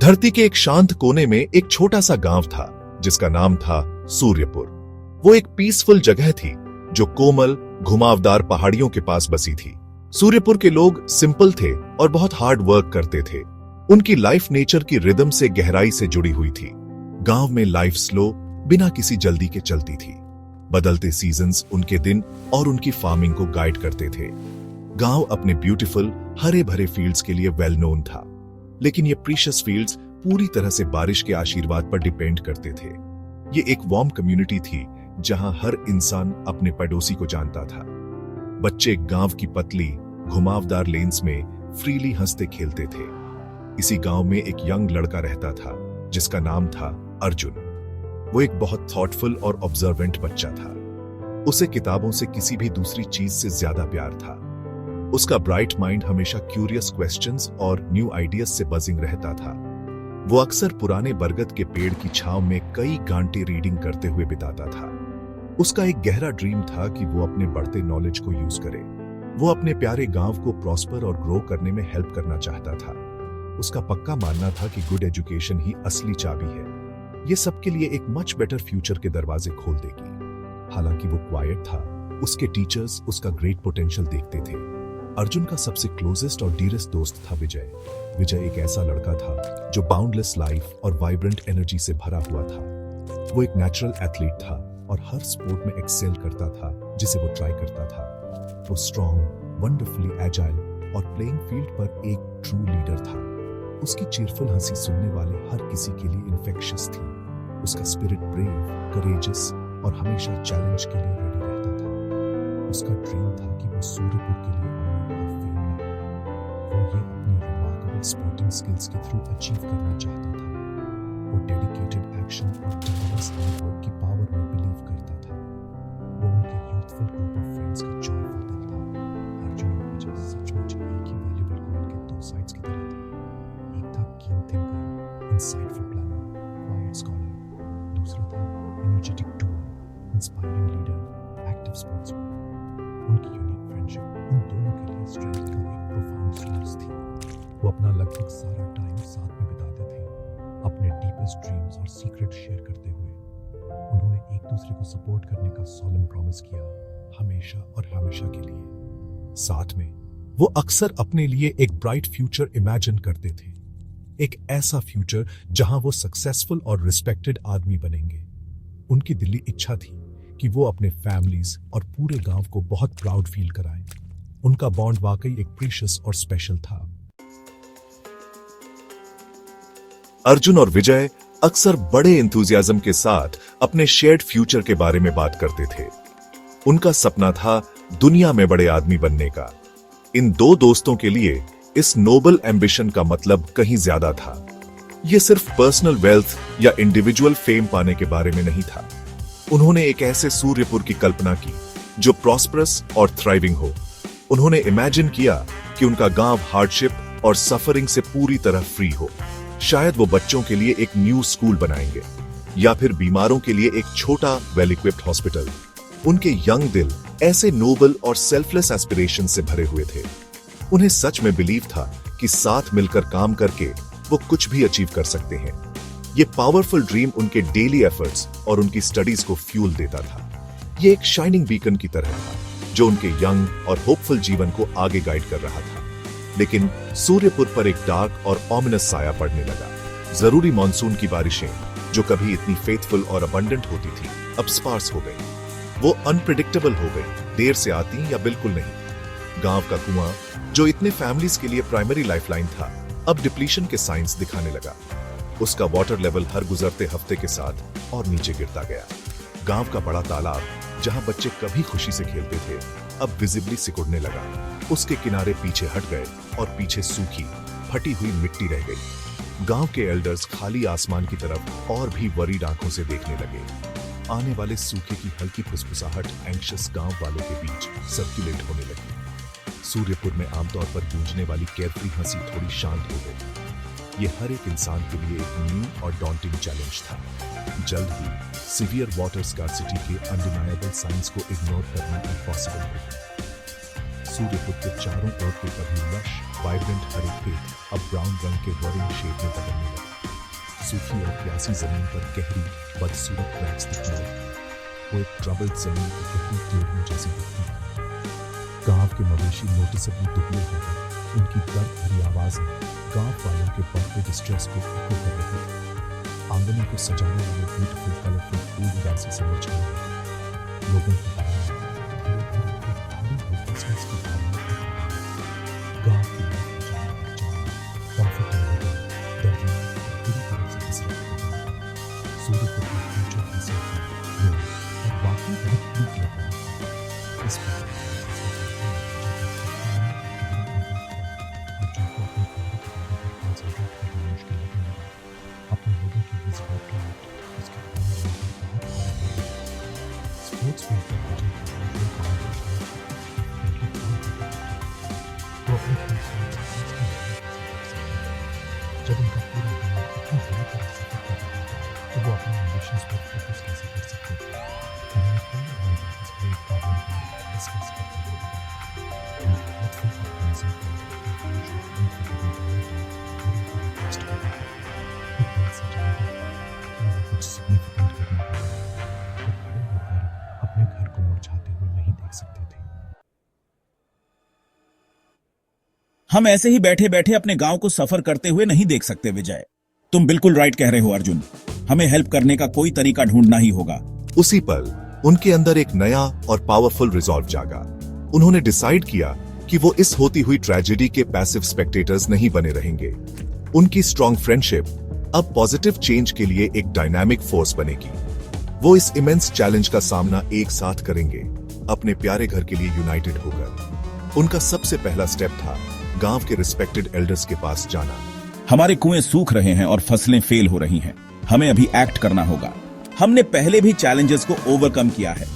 धरती के एक शांत कोने में एक छोटा सा गांव था जिसका नाम था सूर्यपुर। वो एक पीसफुल जगह थी जो कोमल घुमावदार पहाड़ियों के पास बसी थी। सूर्यपुर के लोग सिंपल थे और बहुत हार्ड वर्क करते थे। उनकी लाइफ नेचर की रिदम से गहराई से जुड़ी हुई थी। गांव में लाइफ स्लो, बिना किसी जल्दी के चलती थी। बदलते सीजन्स उनके दिन और उनकी फार्मिंग को गाइड करते थे। गांव अपने ब्यूटीफुल हरे भरे फील्ड्स के लिए वेल नोन था, लेकिन ये प्रीशियस फील्ड्स पूरी तरह से बारिश के आशीर्वाद पर डिपेंड करते थे। ये एक वार्म कम्युनिटी थी जहां हर इंसान अपने पड़ोसी को जानता था। बच्चे गांव की पतली घुमावदार लेन्स में फ्रीली हंसते खेलते थे। इसी गांव में एक यंग लड़का रहता था जिसका नाम था अर्जुन। वो एक बहुत थॉटफुल और ऑब्जर्वेंट बच्चा था। उसे किताबों से किसी भी दूसरी चीज से ज्यादा प्यार था। उसका ब्राइट माइंड हमेशा क्यूरियस क्वेश्चंस और न्यू आइडियाज से बजिंग रहता था। वो अक्सर पुराने बरगद के पेड़ की छांव में कई घंटे रीडिंग करते हुए बिताता था। उसका एक गहरा ड्रीम था कि वो अपने बढ़ते नॉलेज को यूज करे। वो अपने प्यारे गांव को प्रॉस्पर और ग्रो करने में हेल्प करना चाहता था। उसका पक्का मानना था कि गुड एजुकेशन ही असली चाबी है। ये सबके लिए एक मच बेटर फ्यूचर के दरवाजे खोल देगी। हालांकि वो क्वाइट था, उसके टीचर्स उसका ग्रेट पोटेंशियल देखते थे। अर्जुन का सबसे क्लोजेस्ट और डीरेस्ट दोस्त था विजय। विजय एक ऐसा लड़का था जो बाउंडलेस लाइफ और वाइब्रेंट एनर्जी से भरा हुआ था। वो एक नेचुरल एथलीट था और हर स्पोर्ट में एक्सेल करता था जिसे वो ट्राई करता था। वो स्ट्रॉन्ग, वंडरफुली एजाइल और प्लेइंग फील्ड पर एक ट्रू लीडर था। उसकी चीरफुल हंसी सुनने वाले हर किसी के लिए इन्फेक्शियस थी। उसका स्पिरिट ब्रेव, करेजियस और हमेशा चैलेंज के लिए रेडी रहता था। उसका ड्रीम था कि वो सूर्यपुर के लिए ऑनर और फेम लाए। वो ये अपनी रिमार्केबल स्पोर्टिंग स्किल्स के थ्रू अचीव करना चाहता था। वो डेडिकेटेड एक्शन और tireless हार्ड वर्क की पावर में बिलीव करता था। वो उनके यूथफुल ग्रुप ऑफ फ्रेंड्स का जॉयफुल दिल था। अर्जुन और विजय सचमुच एक ही वैल्यूएबल कॉइन के दो साइड्स की तरह थे। एक था keen thinker, insightful planner, quiet scholar. दूसरा था energetic doer, inspiring leader, active sportsman. उनकी यूनिक फ्रेंडशिप उन दोनों के लिए स्ट्रेंथ का एक प्रोफाउंड सोर्स थी। वो अपना लगभग सारा टाइम साथ में बिताते थे, अपने डीपेस्ट ड्रीम्स और सीक्रेट शेयर करते हुए। उन्होंने एक दूसरे को सपोर्ट करने का सॉलम प्रॉमिस किया, हमेशा और हमेशा के लिए। साथ में वो अक्सर अपने लिए एक ब्राइट फ्यूचर इमेजिन करते थे। एक ऐसा फ्यूचर जहां वो सक्सेसफुल और रिस्पेक्टेड आदमी बनेंगे। उनकी दिली इच्छा थी कि वो अपने फैमिलीज और पूरे गांव को बहुत प्राउड फील कराएं। उनका बॉन्ड वाकई एक प्रीशियस और स्पेशल था। अर्जुन और विजय अक्सर बड़े एंथुसियाज्म के साथ अपने शेयर्ड फ्यूचर के बारे में बात करते थे। उनका सपना था दुनिया में बड़े आदमी बनने का। इन दो दोस्तों के लिए इस नोबल एम्बिशन का मतलब कहीं ज्यादा था। यह सिर्फ पर्सनल वेल्थ या इंडिविजुअल फेम पाने के बारे में नहीं था। उन्होंने एक ऐसे सूर्यपुर की कल्पना की जो प्रॉस्परस और थ्राइविंग हो। उन्होंने इमेजिन किया कि उनका गांव हार्डशिप और सफरिंग से पूरी तरह फ्री हो। शायद वो बच्चों के लिए एक न्यू स्कूल बनाएंगे या फिर बीमारों के लिए एक छोटा वेल इक्विप्ड हॉस्पिटल। उनके यंग दिल ऐसे नोबल और सेल्फलेस एस्पिरेशन से भरे हुए थे। उन्हें सच में बिलीव था कि साथ मिलकर काम करके वो कुछ भी अचीव कर सकते हैं। ये पावरफुल ड्रीम उनके डेली एफर्ट्स और उनकी स्टडीज को फ्यूल देता था। ये एक शाइनिंग बीकन की तरह था जो उनके यंग और होपफुल जीवन को आगे गाइड कर रहा था। लेकिन सूर्यपुर पर एक डार्क और ऑमिनस साया पड़ने लगा। जरूरी मॉनसून की बारिशें जो कभी इतनी फेथफुल और अबंडेंट होती थी अब स्पार्स हो गई। वो अनप्रिडिक्टेबल हो गई, देर से आती या बिल्कुल नहीं। गांव का कुआं जो इतने फैमिलीज के लिए प्राइमरी लाइफलाइन था अब डिप्लीशन के साइंस दिखाने लगा। उसका वाटर लेवल हर गुजरते हफ्ते के साथ और नीचे गिरता गया। गांव का बड़ा तालाब जहां बच्चे कभी खुशी से खेलते थे अब विजिबली सिकुड़ने लगा। उसके किनारे पीछे हट गए और पीछे सूखी फटी हुई मिट्टी रह गई। गांव के एल्डर्स खाली आसमान की तरफ और भी वरीड आंखों से देखने लगे। आने वाले सूखे की हल्की फुसफुसाहट एंग्शियस गांव वालों के बीच सर्कुलेट होने लगी। सूर्यपुर में आमतौर पर गूंजने वाली केयरफ्री हंसी थोड़ी शांत हो गई। ये हर एक इंसान के लिए एक न्यू और डॉन्टिंग चैलेंज था। जल्द ही सिवियर वाटर स्कार्सिटी के अनडिनायबल साइंस को इग्नोर करना इम्पॉसिबल हो गया। सूर्यपुर के चारों ओर के कभी लश वाइब्रेंट हरे खेत अब ब्राउन रंग के वरिंग शेड में बदलने लगे। सूखी और प्यासी जमीन पर गहरी बदसूरत क्रैक्स दिखने लगी। वो एक ट्रबल्ड जमीन की गहरी क्लेरिंग जैसी दिखती थी। गांव के मवेशी नोटिसेबली दुबले हो गए। उनकी दर्द भरी आवाजें गांव वालों के बढ़ते डिस्ट्रेस को एको कर रही थी। आंगनों को सजाने वाले ब्यूटीफुल कलरफुल फूल उदासी से मुरझाए हुए। लोगों की भावना धीरे-धीरे एक भारी हेल्पलेसनेस की भावना में बदल गई। गांव की लाइफ जाने कंफर्टेबल हो गई, दर्दनाक और पूरी तरह से डिसरेप्ट हो गई। सूर्यपुर के फ्यूचर की सपने न्यू और वाकई बहुत ब्लूक लग रही थी। इस बात अपने लोगों की विजिबल क्लाउड उसके पुराने लोगों बहुत बड़ा हो गया। स्पोर्ट्स फील्ड पर विजय की वीडियो कमेंट्री शुरू की। उनकी काम करती थी। वो अपने खेल से सक्सेस की नहीं कर सकते। जब उनका पूरा दिमाग इतनी बुरी तरह से फिट कर रहा था तो वो अपने एम्बिशंस पर फोकस कैसे कर सकते थे। उन्होंने कई बार इस ग्रेट प्रॉब्लम को डिस्कस करते हुए बताया। उनकी हेल्पफुल ऑर्गेनाइजिंग को टेस्ट करना कुछ सिग्निफिकेंट करना पड़ा। वो खड़े होकर अपने घर को मुरझाते हुए नहीं देख सकते थे। हम ऐसे ही बैठे बैठे अपने गांव को सफर करते हुए नहीं देख सकते विजय। तुम बिल्कुल राइट कह रहे हो अर्जुन। हमें हेल्प करने का कोई तरीका ढूंढना ही होगा। उसी पल उनके अंदर एक नया और पावरफुल रिजॉल्व जागा। उन्होंने डिसाइड किया कि वो इस होती हुई ट्रेजेडी के पैसिव स्पेक्टेटर्स नहीं बने रहेंगे। उनकी स्ट्रॉन्ग फ्रेंडशिप अब पॉजिटिव चेंज के लिए एक डायनामिक फोर्स बनेगी। वो इस इमेंस चैलेंज का सामना एक साथ करेंगे, अपने प्यारे घर के लिए यूनाइटेड होकर। उनका सबसे पहला स्टेप था गांव के रिस्पेक्टेड एल्डर्स के पास जाना। हमारे कुएं सूख रहे हैं और फसलें फेल हो रही हैं। हमें अभी एक्ट करना होगा। हमने पहले भी चैलेंजेस को ओवरकम किया है।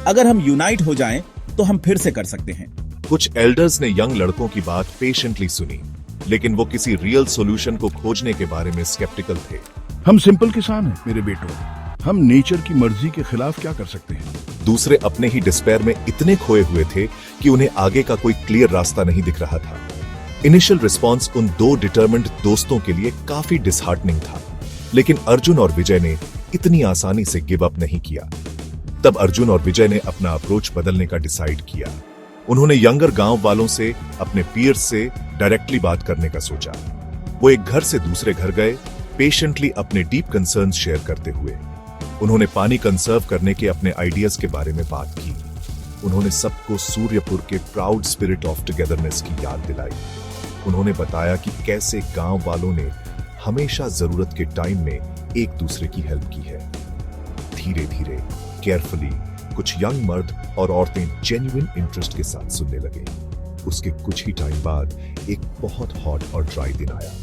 अगर हम यूनाइट हो जाएं तो हम फिर से कर सकते हैं। कुछ एल्डर्स ने यंग लड़कों की बात पेशेंटली सुनी, लेकिन वो किसी रियल सॉल्यूशन को खोजने के बारे में स्केप्टिकल थे। हम सिंपल किसान हैं मेरे बेटों। हम नेचर की मर्जी के खिलाफ क्या कर सकते हैं? दूसरे अपने ही डिस्पेयर में इतने खोए हुए थे कि उन्हें आगे का कोई क्लियर रास्ता नहीं दिख रहा था। इनिशियल रिस्पॉन्स उन दो डिटरमिन्ड दोस्तों के लिए काफी डिसहार्टनिंग था, लेकिन अर्जुन और विजय ने इतनी आसानी से गिव अप नहीं किया। तब अर्जुन और विजय ने अपना अप्रोच बदलने का डिसाइड किया। उन्होंने यंगर गांव वालों से, अपने पीयर्स से डायरेक्टली बात करने का सोचा। वो एक घर से दूसरे घर गए, पेशेंटली अपने डीप कंसर्न्स शेयर करते हुए। उन्होंने पानी कंसर्व करने के अपने आइडियाज के बारे में बात की। उन्होंने सबको सूर्यपुर के प्राउड स्पिरिट ऑफ टुगेदरनेस की याद दिलाई। उन्होंने बताया कि कैसे गांव वालों ने हमेशा जरूरत के टाइम में एक दूसरे की हेल्प की है। धीरे धीरे, केयरफुली, कुछ यंग मर्द और औरतें जेन्युइन इंटरेस्ट के साथ सुनने लगे। उसके कुछ ही टाइम बाद एक बहुत हॉट और ड्राई दिन आया।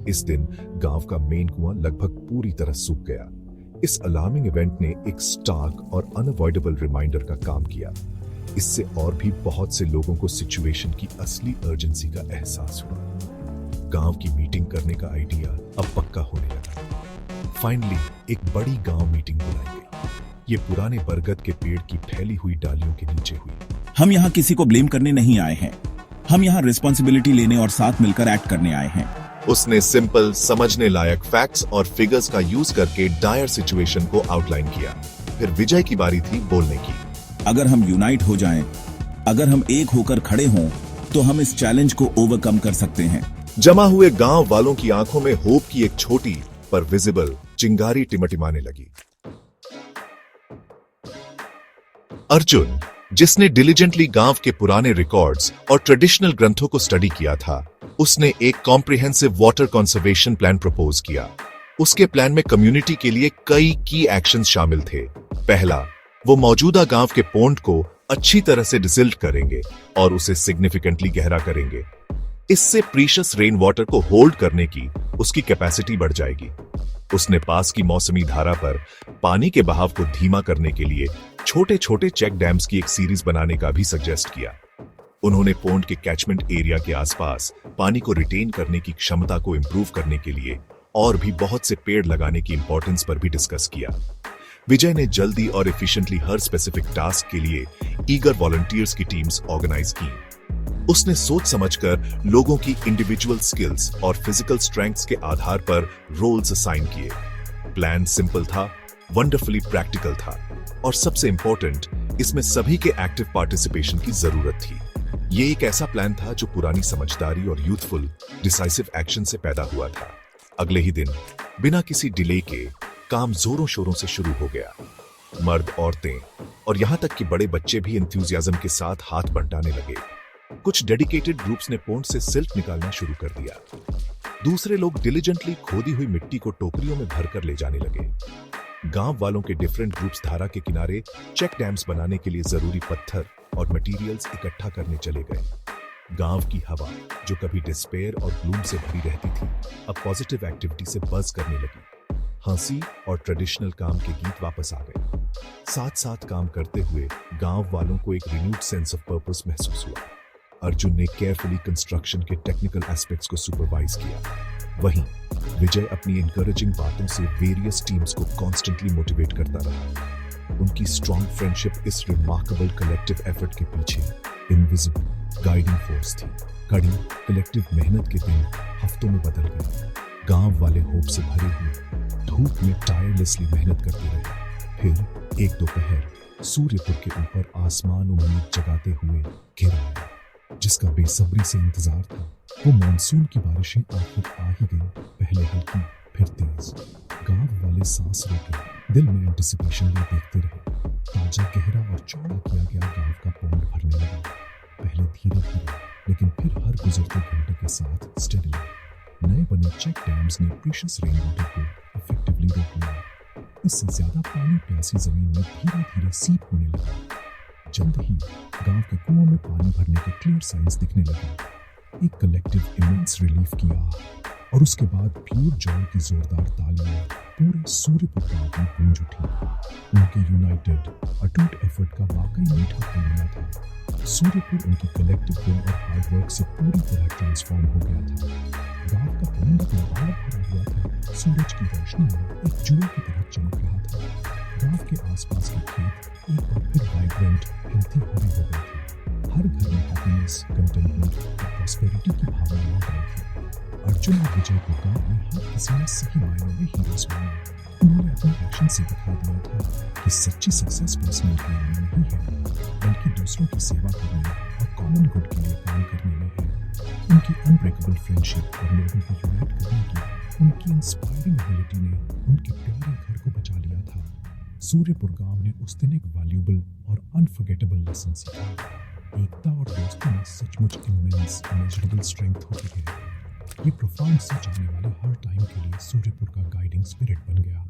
इस दिन गांव का मेन कुआं लगभग पूरी तरह सूख गया। इस अलार्मिंग इवेंट ने एक स्टार्क और अनअवॉइडेबल रिमाइंडर का काम किया। इससे और भी बहुत से लोगों को सिचुएशन की असली अर्जेंसी का एहसास हुआ। गांव की मीटिंग करने का आइडिया अब पक्का होने लगा। फाइनली एक बड़ी गांव मीटिंग बुलाई गई। ये पुराने बरगद के पेड़ की फैली हुई डालियों के नीचे हुई। हम यहाँ किसी को ब्लेम करने नहीं आए हैं। हम यहाँ रिस्पॉन्सिबिलिटी लेने और साथ मिलकर एक्ट करने आए हैं। उसने सिंपल, समझने लायक फैक्ट्स और फिगर्स का यूज करके डायर सिचुएशन को आउटलाइन किया। फिर विजय की बारी थी बोलने की। अगर हम यूनाइट हो जाएं, अगर हम एक होकर खड़े हों, तो हम इस चैलेंज को ओवरकम कर सकते हैं। जमा हुए गांव वालों की आंखों में होप की एक छोटी पर विजिबल चिंगारी टिमटिमाने लगी। अर्जुन, जिसने डिलिजेंटली गांव के पुराने रिकॉर्ड्स और ट्रेडिशनल ग्रंथों को स्टडी किया था, उसने एक comprehensive water conservation plan propose किया। उसके प्लान में कम्युनिटी के लिए कई की एक्शंस शामिल थे। पहला, वो मौजूदा गांव के पोंड को अच्छी तरह से डिसिल्ट करेंगे और उसे सिग्निफिकेंटली गहरा करेंगे। इससे प्रीशियस रेन वाटर को होल्ड करने की उसकी कैपेसिटी बढ़ जाएगी। उसने पास की मौसमी धारा पर पानी के बहाव को धीमा करने के लिए छोटे छोटे चेक डैम्स की एक सीरीज बनाने का भी सजेस्ट किया। उन्होंने पोंड के कैचमेंट एरिया के आसपास पानी को रिटेन करने की क्षमता को इंप्रूव करने के लिए और भी बहुत से पेड़ लगाने की इंपॉर्टेंस पर भी डिस्कस किया। विजय ने जल्दी और एफिशिएंटली हर स्पेसिफिक टास्क के लिए ईगर वॉलंटियर्स की टीम्स ऑर्गेनाइज की। उसने सोच समझकर लोगों की इंडिविजुअल स्किल्स और फिजिकल स्ट्रेंथ्स के आधार पर रोल्स असाइन किए। प्लान सिंपल था, वंडरफुली प्रैक्टिकल था और सबसे इंपॉर्टेंट, इसमें सभी के एक्टिव पार्टिसिपेशन की जरूरत थी। ये एक ऐसा प्लान था जो पुरानी समझदारी और यूथफुल डिसाइसिव एक्शन से पैदा हुआ था। अगले ही दिन बिना किसी डिले के काम जोरों शोरों से शुरू हो गया। मर्द, औरतें और यहां तक कि बड़े बच्चे भी एंथुसियाज्म के साथ हाथ बंटाने लगे। कुछ डेडिकेटेड ग्रुप्स ने पोंड से सिल्ट निकालना शुरू कर दिया। दूसरे लोग डिलिजेंटली खोदी हुई मिट्टी को टोकरियों में भरकर ले जाने लगे। गांव वालों के डिफरेंट ग्रुप्स धारा के किनारे चेक डैम्स बनाने के लिए जरूरी पत्थर और मटेरियल्स इकट्ठा करने चले गए। गांव की हवा, जो कभी डिस्पेयर और ग्लूम से भरी रहती थी, अब पॉजिटिव एक्टिविटी से बज़ करने लगी। हंसी और ट्रेडिशनल काम के गीत वापस आ गए। साथ साथ काम करते हुए गांव वालों को एक रिन्यूड सेंस ऑफ पर्पस महसूस हुआ। अर्जुन ने केयरफुली कंस्ट्रक्शन के टेक्निकल एस्पेक्ट्स को सुपरवाइज किया। वहीं विजय अपनी एनकरेजिंग बातों से वेरियस टीम्स को कॉन्स्टेंटली मोटिवेट करता रहा। उनकी स्ट्रॉन्ग फ्रेंडशिप इस रिमार्केबल कलेक्टिव एफर्ट के पीछे इनविजिबल गाइडिंग फोर्स थी। कड़ी कलेक्टिव मेहनत के दिन हफ्तों में बदल गए। गांव वाले होप से भरे हुए धूप में टायरलेसली मेहनत करते रहे। फिर एक दोपहर सूर्यपुर के ऊपर आसमान उम्मीद जगाते हुए घिर आया, जिसका बेसब्री से इंतजार था। वो मानसून की बारिशें आखिर आ ही गई, पहले हल्की फिर तेज। गांव वाले सांस रोके दिल में एंटिसिपेशन लिए देखते रहे। ताजा, गहरा और चौड़ा किया गया गांव का पौंड भरने लगा, पहले धीरे धीरे लेकिन फिर हर गुजरते घंटे के साथ स्टेडीली। नए बने चेक डैम्स ने प्रीशियस रेन वाटर को इफेक्टिवली रोक लिया। इससे ज्यादा पानी प्यासी जमीन में धीरे धीरे सीप होने लगा। जल्द ही गांव के कुओं में पानी भरने के क्लियर साइंस दिखने लगे। एक कलेक्टिव इमेंस रिलीफ की आह और उसके बाद प्योर जॉय की जोरदार तालियां पूरे सूर्यपुर गांव में गूंज उठी। उनके यूनाइटेड अटूट एफर्ट का वाकई मीठा फल मिला था। सूर्यपुर उनकी कलेक्टिव विल और हार्डवर्क से पूरी तरह ट्रांसफॉर्म हो गया था। गांव का पौंड भरा हुआ था, सूरज की रोशनी में एक जुए की तरह चमक रहा था। गांव के आसपास के खेत एक बार फिर वाइब्रेंट, हेल्थी हरे हो गए थे। हर घर में हैप्पीनेस, कंटेंटमेंट और प्रॉस्पेरिटी की भावना लौट आई थी। अर्जुन और विजय को गांव में हर किसी ने सही मायनों में हीरोज माना। उन्होंने अपने एक्शन से दिखा दिया था कि सच्ची सक्सेस पर्सनल गेम में नहीं है, बल्कि दूसरों की सेवा करने और कॉमन गुड के लिए काम करने में है। उनकी अनब्रेकेबल फ्रेंडशिप और लोगों को यूनाइट करने की उनकी इंस्पायरिंग एबिलिटी ने उनके प्यारे घर को बचा लिया था। सूर्यपुर गांव ने उस दिन एक वैल्यूएबल और अनफॉरगेटेबल लेसन सीखा। एकता और दोस्ती में सचमुच इमेंस इमेजरेबल स्ट्रेंथ होती है। ये प्रोफाउंड सच आने वाले हर टाइम के लिए सूर्यपुर का गाइडिंग स्पिरिट बन गया।